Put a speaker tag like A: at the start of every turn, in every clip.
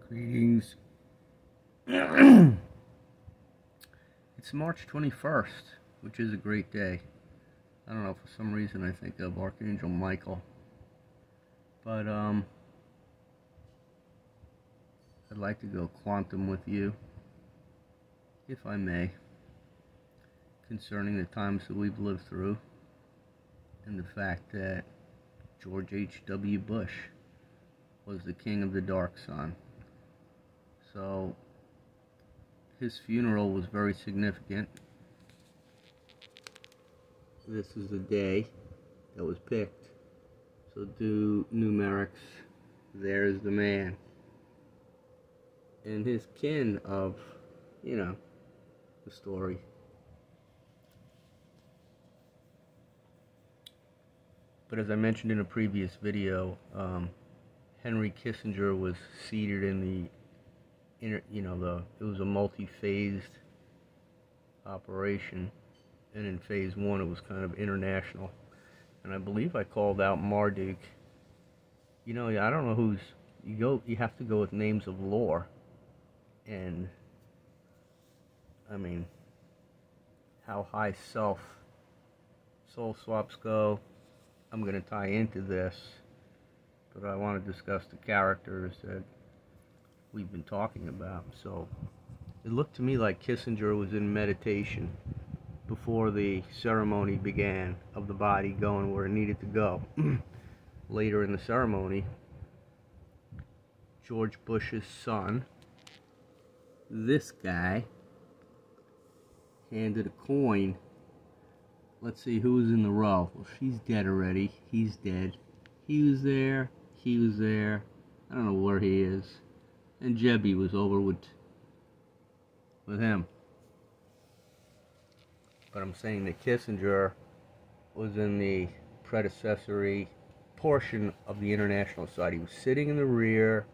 A: Greetings. It's March 21st, which is a great day. I don't know, for some reason I think of Archangel Michael. But, I'd like to go quantum with you, if I may, concerning the times that we've lived through, and the fact that George H.W. Bush was the king of the dark sun. So, his funeral was very significant. This is the day that was picked. So do numerics. There's the man. And his kin of, the story. But as I mentioned in a previous video, Henry Kissinger was seated in the it was a multi-phased operation, and in phase one it was kind of international, and I believe I called out Marduk. I don't know who's, you have to go with names of lore, and I mean, how high soul swaps go, I'm going to tie into this, but I want to discuss the characters that we've been talking about. So it looked to me like Kissinger was in meditation before the ceremony began of the body going where it needed to go. Later in the ceremony, George Bush's son, this guy, handed a coin. Let's see who was in the row. Well, she's dead already. He's dead. He was there. He was there. I don't know where he is. And Jebby was over with him. But I'm saying that Kissinger was in the predecessory portion of the international side. He was sitting in the rear,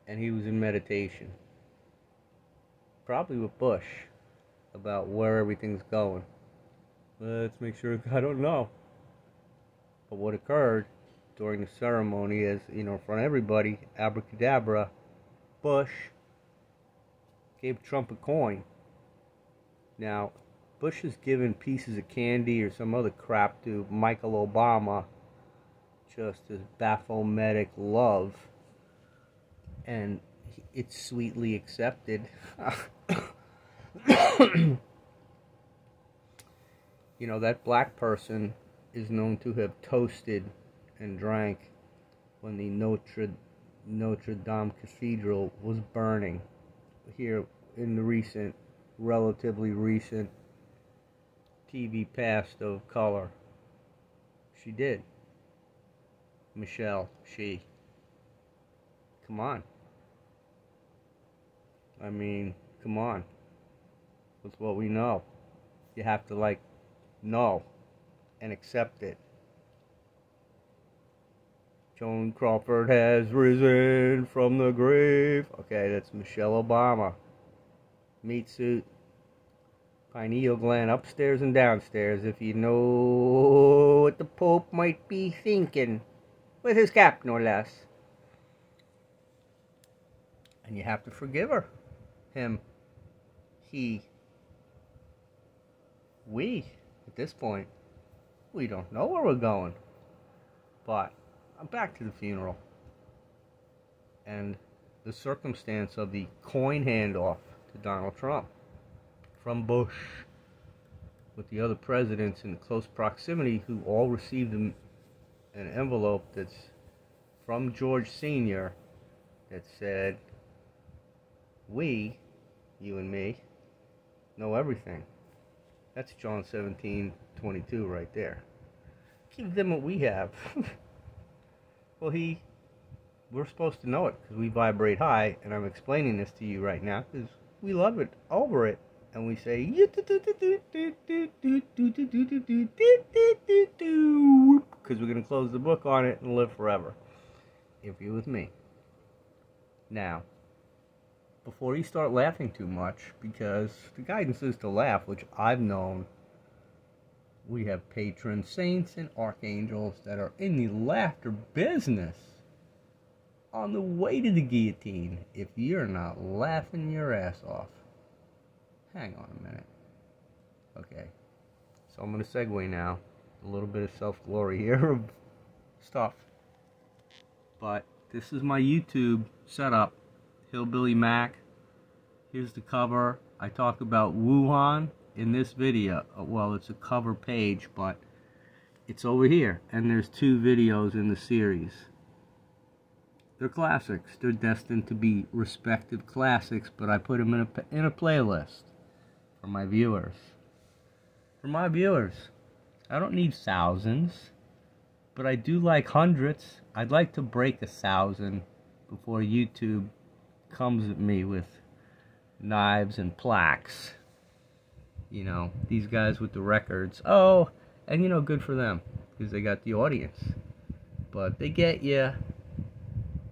A: and he was in meditation. Probably with Bush, about where everything's going. Let's make sure, I don't know. But what occurred during the ceremony is, in front of everybody, abracadabra, Bush gave Trump a coin. Now, Bush has given pieces of candy or some other crap to Michael Obama, just as Baphometic love, and it's sweetly accepted. That black person is known to have toasted and drank when the Notre Dame Cathedral was burning here in the relatively recent TV past of color. She did. Michelle, she. Come on. I mean, come on. That's what we know. You have to, know and accept it. Joan Crawford has risen from the grave. Okay, that's Michelle Obama. Meat suit. Pineal gland upstairs and downstairs, if you know what the Pope might be thinking. With his cap, no less. And you have to forgive her. Him. He. We. At this point, we don't know where we're going. But I'm back to the funeral and the circumstance of the coin handoff to Donald Trump from Bush, with the other presidents in close proximity who all received an envelope that's from George Sr. that said, we, you and me, know everything. That's John 17:22 right there. Give them what we have. Well, we're supposed to know it because we vibrate high, and I'm explaining this to you right now because we love it over it, and we say because we're going to close the book on it and live forever, if you're with me. Now, before you start laughing too much, because the guidance is to laugh, which I've known, we have patron saints and archangels that are in the laughter business. on the way to the guillotine if you're not laughing your ass off. Hang on a minute. Okay, so I'm going to segue now. A little bit of self-glory here of stuff. But this is my YouTube setup. Hillbilly Mac. Here's the cover. I talk about Wuhan in this video. Well, it's a cover page, but it's over here. And there's 2 videos in the series. They're classics. They're destined to be respective classics, but I put them in a playlist for my viewers. For my viewers. I don't need thousands, but I do like hundreds. I'd like to break 1,000 before YouTube comes at me with knives and plaques. You know, these guys with the records. Oh, and you know, good for them, because they got the audience. But they get you.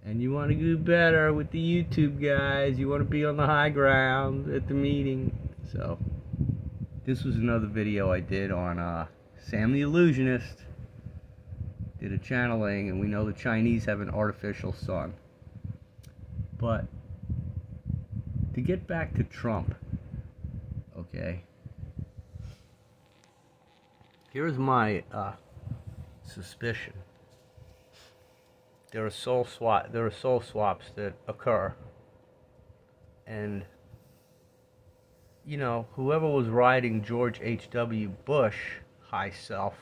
A: And you want to do better with the YouTube guys. You want to be on the high ground at the meeting. So, this was another video I did on Sam the Illusionist. Did a channeling, and we know the Chinese have an artificial sun. But to get back to Trump, okay, here's my suspicion. There are soul swaps that occur, and you know, whoever was riding George H.W. Bush high self,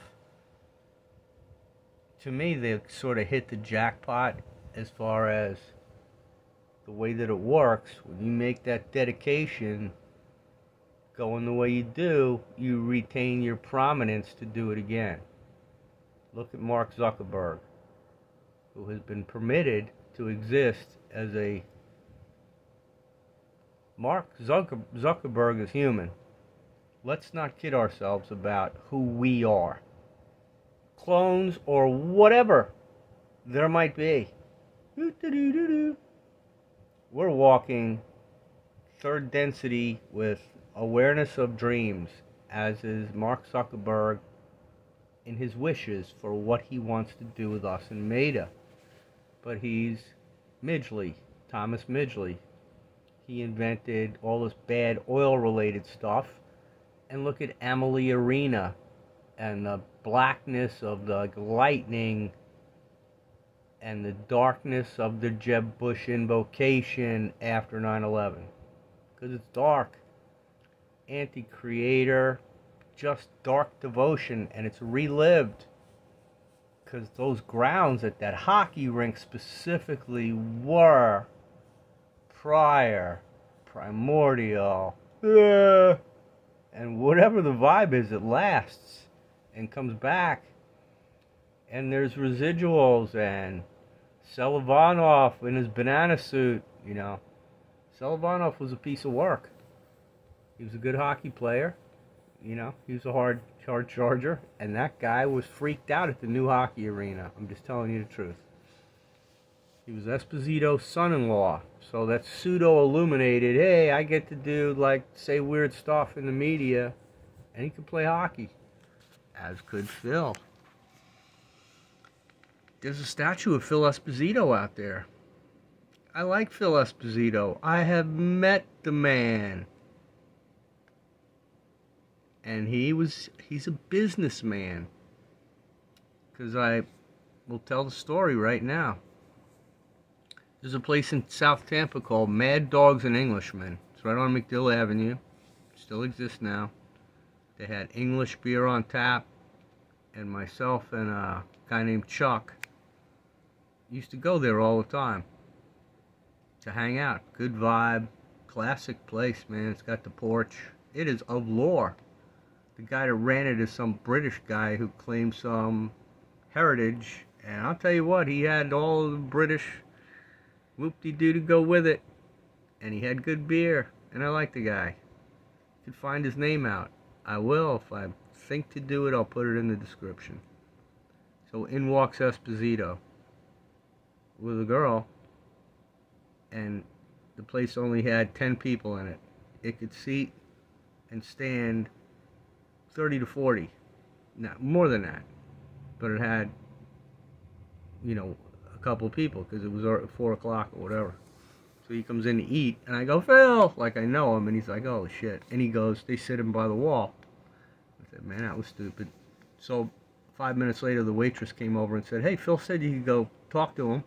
A: to me they sort of hit the jackpot as far as the way that it works. When you make that dedication going the way you do, you retain your prominence to do it again. Look at Mark Zuckerberg, who has been permitted to exist as a... Mark Zuckerberg is human. Let's not kid ourselves about who we are. Clones or whatever there might be. We're walking third density with awareness of dreams, as is Mark Zuckerberg in his wishes for what he wants to do with us in Meta. But he's Midgley, Thomas Midgley. He invented all this bad oil-related stuff. And look at Amelie Arena and the blackness of the lightning and the darkness of the Jeb Bush invocation after 9/11. Because it's dark. Anti-creator, just dark devotion, and it's relived. Because those grounds at that hockey rink specifically were primordial, and whatever the vibe is, it lasts and comes back. And there's residuals, and Selovanov in his banana suit, you know. Selovanov was a piece of work. He was a good hockey player, you know. He was a hard charger, and that guy was freaked out at the new hockey arena. I'm just telling you the truth. He was Esposito's son-in-law, so that's pseudo-illuminated. Hey, I get to do, like, say weird stuff in the media, and he could play hockey, as could Phil. There's a statue of Phil Esposito out there. I like Phil Esposito. I have met the man. And he's a businessman. Because I will tell the story right now. There's a place in South Tampa called Mad Dogs and Englishmen. It's right on McDill Avenue. Still exists now. They had English beer on tap. And myself and a guy named Chuck used to go there all the time to hang out. Good vibe. Classic place, man. It's got the porch. It is of lore. The guy that ran it is some British guy who claims some heritage. And I'll tell you what, he had all the British whoop-de-doo to go with it. And he had good beer. And I like the guy. You can find his name out. I will. If I think to do it, I'll put it in the description. So in walks Esposito with a girl. And the place only had 10 people in it. It could seat and stand 30 to 40. Not more than that. But it had, you know, a couple people because it was 4 o'clock or whatever. So he comes in to eat, and I go, Phil, like I know him, and he's like, oh shit. And he goes, they sit him by the wall. I said, man, that was stupid. So 5 minutes later, the waitress came over and said, hey, Phil said you could go talk to him.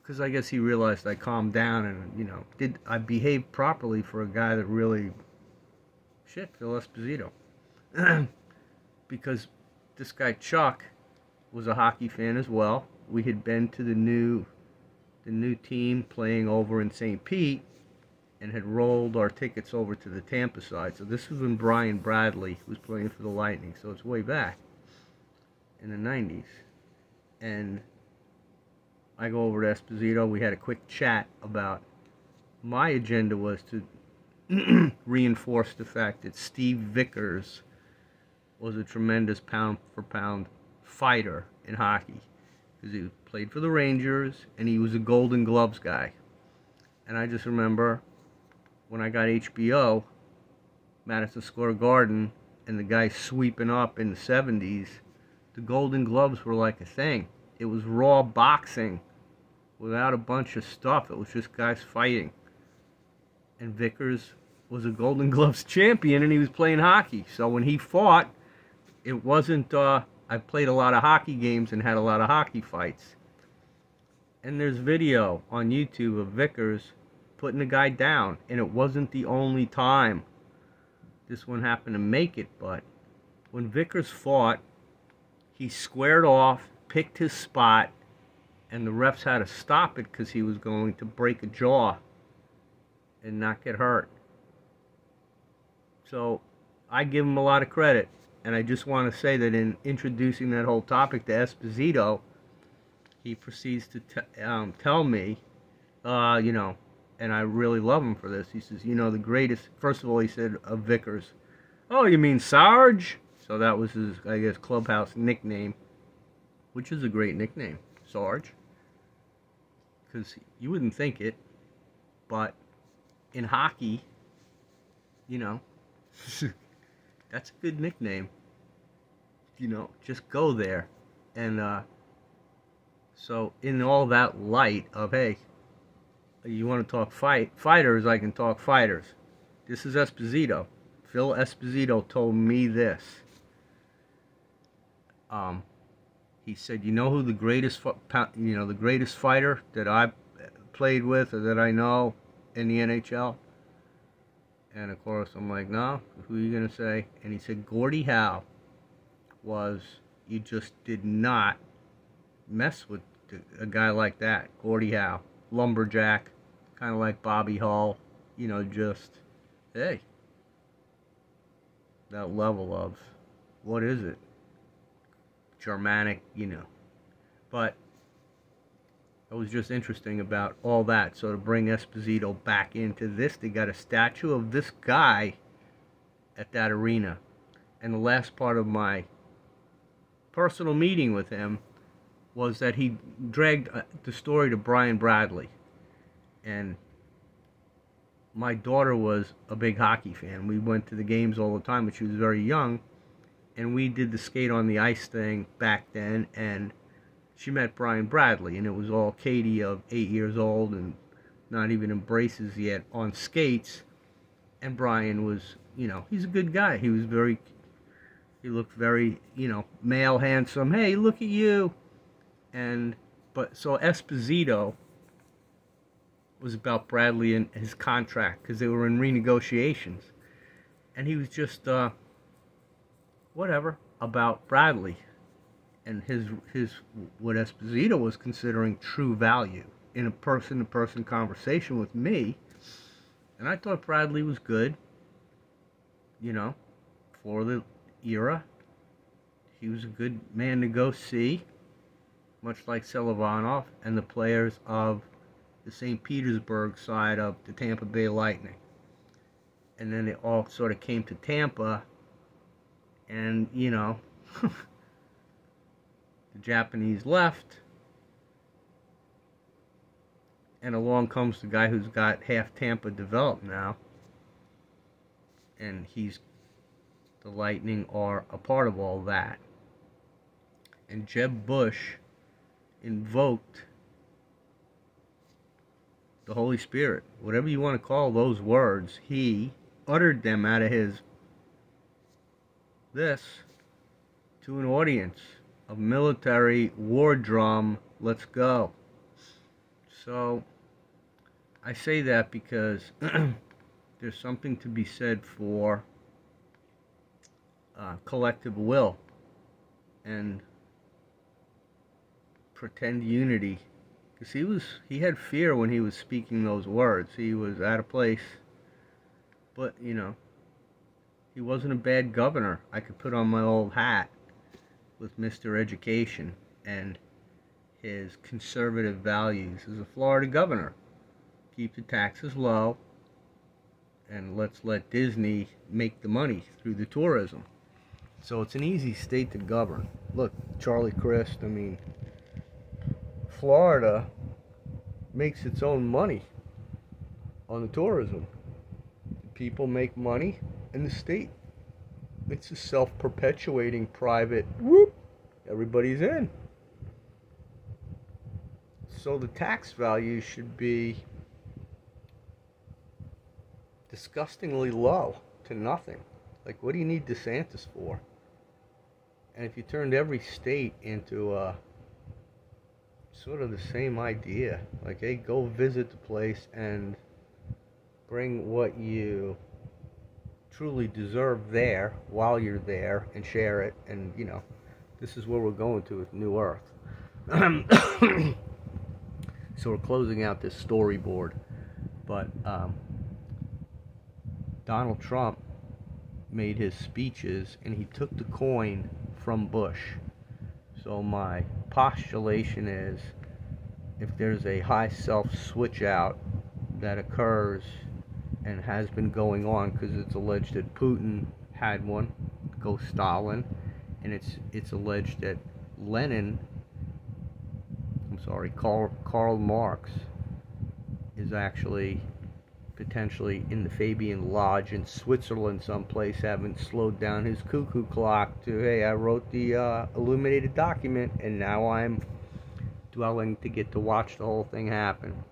A: Because I guess he realized I calmed down and, you know, I behaved properly for a guy that really, shit, Phil Esposito. Because this guy Chuck was a hockey fan as well. We had been to the new team playing over in St. Pete and had rolled our tickets over to the Tampa side. So this was when Brian Bradley was playing for the Lightning. So it's way back in the 90s. And I go over to Esposito. We had a quick chat about my agenda was to reinforce the fact that Steve Vickers was a tremendous pound-for-pound fighter in hockey. Because he played for the Rangers, and he was a Golden Gloves guy. And I just remember when I got HBO, Madison Square Garden, and the guy sweeping up in the 70s, the Golden Gloves were like a thing. It was raw boxing without a bunch of stuff. It was just guys fighting. And Vickers was a Golden Gloves champion, and he was playing hockey. So when he fought, it wasn't... I played a lot of hockey games and had a lot of hockey fights. And there's video on YouTube of Vickers putting a guy down. And it wasn't the only time this one happened to make it. But when Vickers fought, he squared off, picked his spot, and the refs had to stop it because he was going to break a jaw and not get hurt. So I give him a lot of credit. And I just want to say that in introducing that whole topic to Esposito, he proceeds to tell me, you know, and I really love him for this. He says, you know, the greatest, first of all, he said of Vickers, oh, you mean Sarge? So that was his, I guess, clubhouse nickname, which is a great nickname, Sarge. Because you wouldn't think it, but in hockey, you know, that's a good nickname. You know, just go there. And so in all that light of, hey, you want to talk fighters, I can talk fighters. This is Esposito. Phil Esposito told me this. He said, you know who the greatest the greatest fighter that I played with or that I know in the NHL? And of course, I'm like, no, who are you going to say? And he said, Gordie Howe was, you just did not mess with a guy like that. Gordie Howe, lumberjack, kind of like Bobby Hull, you know, just, hey, that level of, what is it? Germanic, you know. But it was just interesting about all that. So to bring Esposito back into this, they got a statue of this guy at that arena. And the last part of my personal meeting with him was that he dragged the story to Brian Bradley. And my daughter was a big hockey fan. We went to the games all the time when she was very young. And we did the skate on the ice thing back then. And she met Brian Bradley. And it was all Katie of 8 years old and not even in braces yet on skates. And Brian was, you know, he's a good guy. He was very, he looked very, you know, male, handsome. Hey, look at you. But so Esposito was about Bradley and his contract because they were in renegotiations. And he was just, whatever, about Bradley and his what Esposito was considering true value in a person-to-person conversation with me. And I thought Bradley was good, you know, for the era. He was a good man to go see, much like Selivanov and the players of the St. Petersburg side of the Tampa Bay Lightning. And then it all sort of came to Tampa, and, you know, the Japanese left, and along comes the guy who's got half Tampa developed now, and the Lightning are a part of all that. And Jeb Bush invoked the Holy Spirit. Whatever you want to call those words, he uttered them out of his to an audience of military war drum. Let's go. So I say that because there's something to be said for collective will and pretend unity. Because he had fear when he was speaking those words. He was out of place. But, you know, he wasn't a bad governor. I could put on my old hat with Mr. Education and his conservative values as a Florida governor. Keep the taxes low, and let's let Disney make the money through the tourism. So it's an easy state to govern. Look, Charlie Crist, I mean, Florida makes its own money on the tourism. People make money, and the state, it's a self-perpetuating private whoop. Everybody's in. So the tax value should be disgustingly low to nothing. Like, what do you need DeSantis for? And if you turned every state into sort of the same idea, like, hey, go visit the place and bring what you truly deserve there while you're there and share it, and, you know, this is where we're going to with New Earth. So we're closing out this storyboard, but Donald Trump made his speeches and he took the coin from Bush. So my postulation is, if there's a high self switch out that occurs and has been going on, because it's alleged that Putin had one, go Stalin, and it's alleged that Karl Marx is actually potentially in the Fabian Lodge in Switzerland someplace, having slowed down his cuckoo clock to, hey, I wrote the illuminated document, and now I'm dwelling to get to watch the whole thing happen.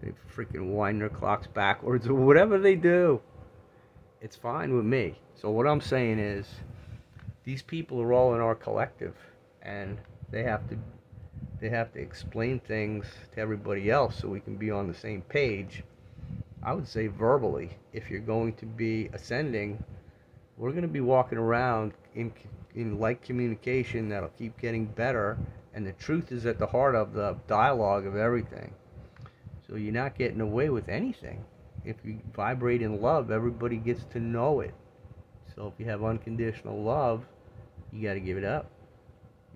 A: They freaking wind their clocks backwards or whatever they do. It's fine with me. So what I'm saying is, these people are all in our collective, and they have to explain things to everybody else so we can be on the same page. I would say verbally, if you're going to be ascending, we're going to be walking around in like communication that'll keep getting better, and the truth is at the heart of the dialogue of everything. So you're not getting away with anything. If you vibrate in love, everybody gets to know it. So if you have unconditional love, you got to give it up.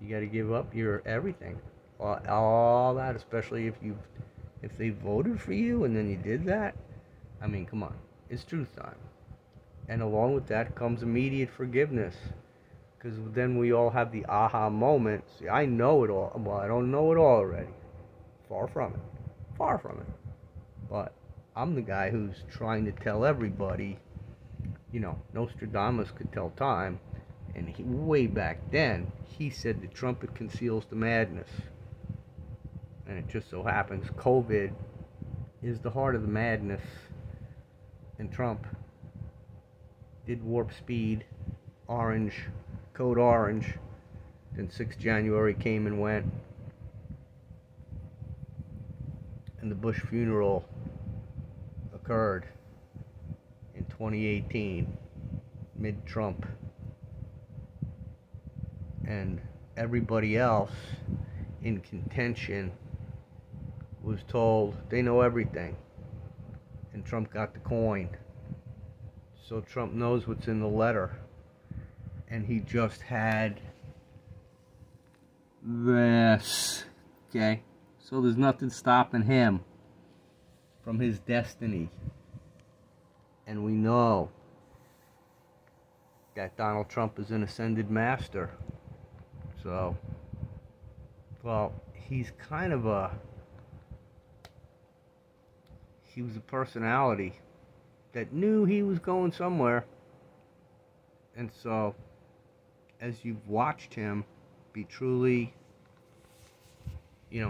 A: You got to give up your everything. All that, especially if they voted for you and then you did that. I mean, come on. It's truth time. And along with that comes immediate forgiveness. Because then we all have the aha moment. See, I know it all. Well, I don't know it all already. Far from it. Far from it. But I'm the guy who's trying to tell everybody, you know, Nostradamus could tell time. And way back then, he said the trumpet conceals the madness. And it just so happens COVID is the heart of the madness. And Trump did warp speed, orange, code orange. Then 6th January came and went. And the Bush funeral occurred in 2018, mid-Trump. And everybody else in contention was told they know everything. And Trump got the coin. So Trump knows what's in the letter. And he just had this. Okay? So there's nothing stopping him from his destiny. And we know that Donald Trump is an ascended master. So, well, he's kind of he was a personality that knew he was going somewhere. And so, as you've watched him be truly,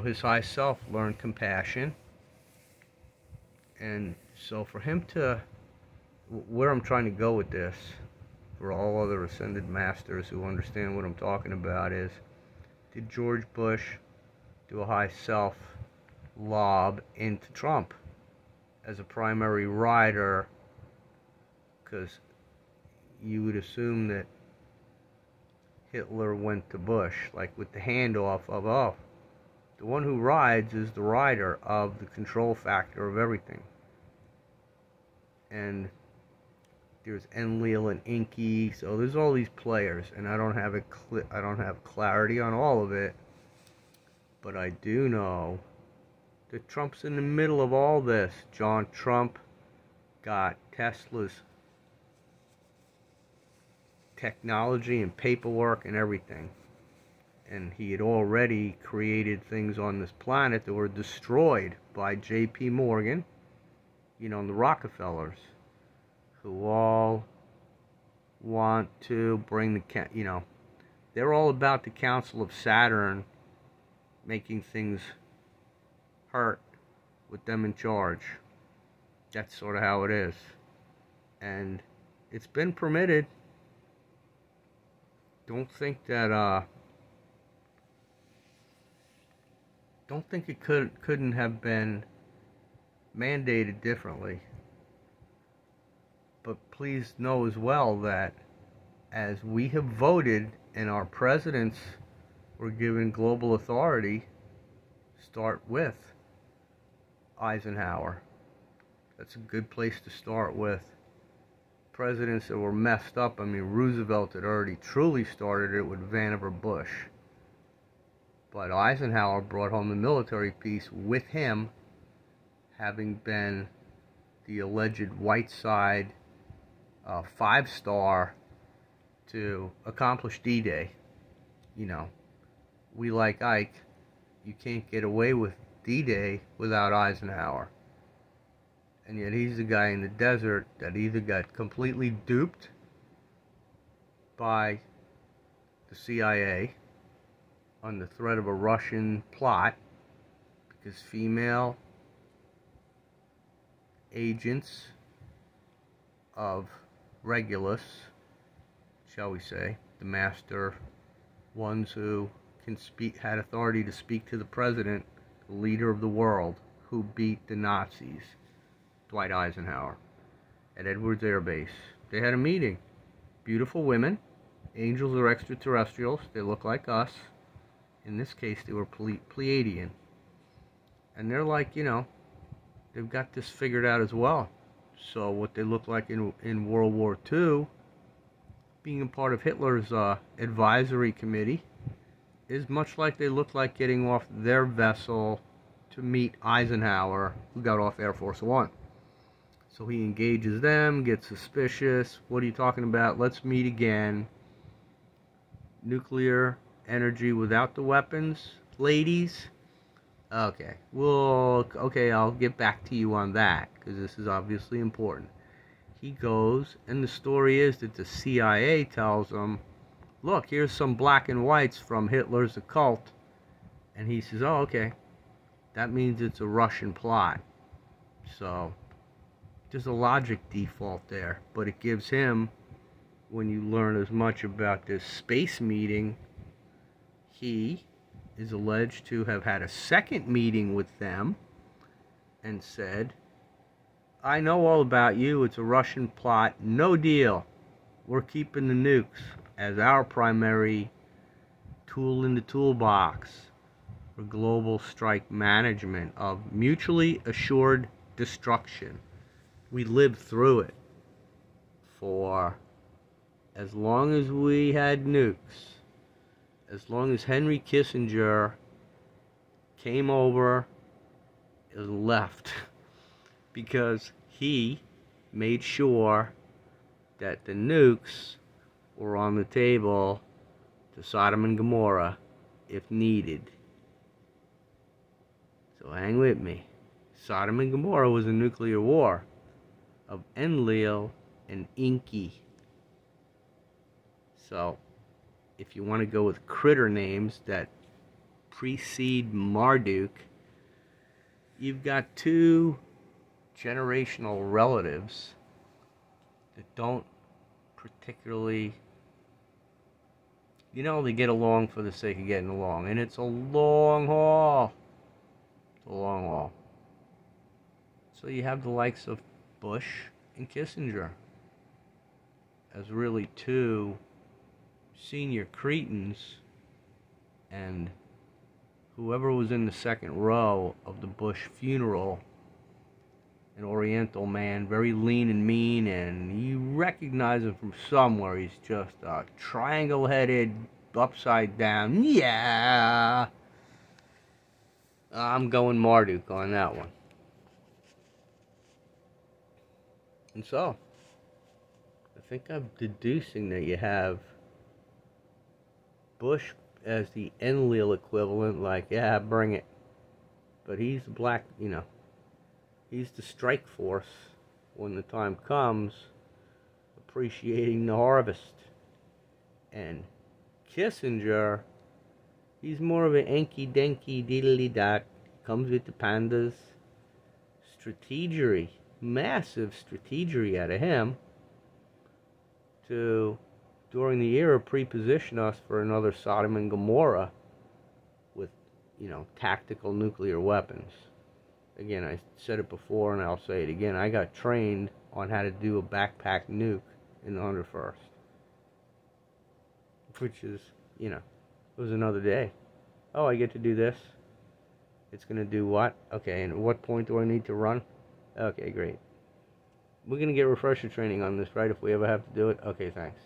A: his high self learned compassion. And so for him to, where I'm trying to go with this, for all other ascended masters who understand what I'm talking about, is, did George Bush do a high self lob into Trump as a primary rider? Because you would assume that Hitler went to Bush, like with the handoff of, oh, the one who rides is the rider of the control factor of everything. And there's ENLIL and ENKI, so there's all these players, and I don't have clarity on all of it, but I do know that Trump's in the middle of all this. John Trump got Tesla's technology and paperwork and everything, and he had already created things on this planet that were destroyed by J.P. Morgan, the Rockefellers, who all want to bring the, they're all about the Council of Saturn, making things hurt with them in charge. That's sort of how it is. And it's been permitted. Don't think that, don't think it couldn't have been mandated differently. But please know as well that as we have voted and our presidents were given global authority, start with Eisenhower. That's a good place to start with. Presidents that were messed up, Roosevelt had already truly started it with Vannevar Bush. But Eisenhower brought home the military peace with him having been the alleged white side 5-star to accomplish D-Day. We like Ike. You can't get away with D-Day without Eisenhower. And yet he's the guy in the desert that either got completely duped by the CIA on the threat of a Russian plot, because female agents of Regulus, shall we say, the master ones who had authority to speak to the president, the leader of the world, who beat the Nazis, Dwight Eisenhower, at Edwards Air Base. They had a meeting. Beautiful women. Angels are extraterrestrials. They look like us. In this case, they were Pleiadian. And they're like, they've got this figured out as well. So what they look like in World War II, being a part of Hitler's advisory committee, is much like they look like getting off their vessel to meet Eisenhower, who got off Air Force One. So he engages them, gets suspicious. What are you talking about? Let's meet again. Nuclear energy without the weapons, ladies? Okay, I'll get back to you on that, because this is obviously important. He goes, and the story is that the CIA tells him, look, here's some black and whites from Hitler's occult. And he says, oh, okay, that means it's a Russian plot. So there's a logic default there, but it gives him, when you learn as much about this space meeting, he is alleged to have had a second meeting with them and said, I know all about you, it's a Russian plot, no deal. We're keeping the nukes as our primary tool in the toolbox for global strike management of mutually assured destruction. We lived through it for as long as we had nukes, as long as Henry Kissinger came over and left, because he made sure that the nukes were on the table to Sodom and Gomorrah if needed. So hang with me. Sodom and Gomorrah was a nuclear war of ENLIL and ENKI. So if you want to go with critter names that precede Marduk, you've got two generational relatives that don't particularly, they get along for the sake of getting along. And it's a long haul. It's a long haul. So you have the likes of Bush and Kissinger as really two senior cretins, and whoever was in the second row of the Bush funeral, an Oriental man, very lean and mean, and you recognize him from somewhere. He's just a triangle-headed, upside down, yeah. I'm going Marduk on that one. And so, I think I'm deducing that you have Bush as the ENLIL equivalent, like, yeah, bring it. But he's the black, he's the strike force when the time comes, appreciating the harvest. And Kissinger, he's more of an enky-denky, diddly-dot, comes with the pandas. Strategery, massive strategery out of him to, during the era, pre-position us for another Sodom and Gomorrah with, tactical nuclear weapons. Again, I said it before and I'll say it again. I got trained on how to do a backpack nuke in the 101st. Which is, it was another day. Oh, I get to do this. It's going to do what? Okay, and at what point do I need to run? Okay, great. We're going to get refresher training on this, right? If we ever have to do it? Okay, thanks.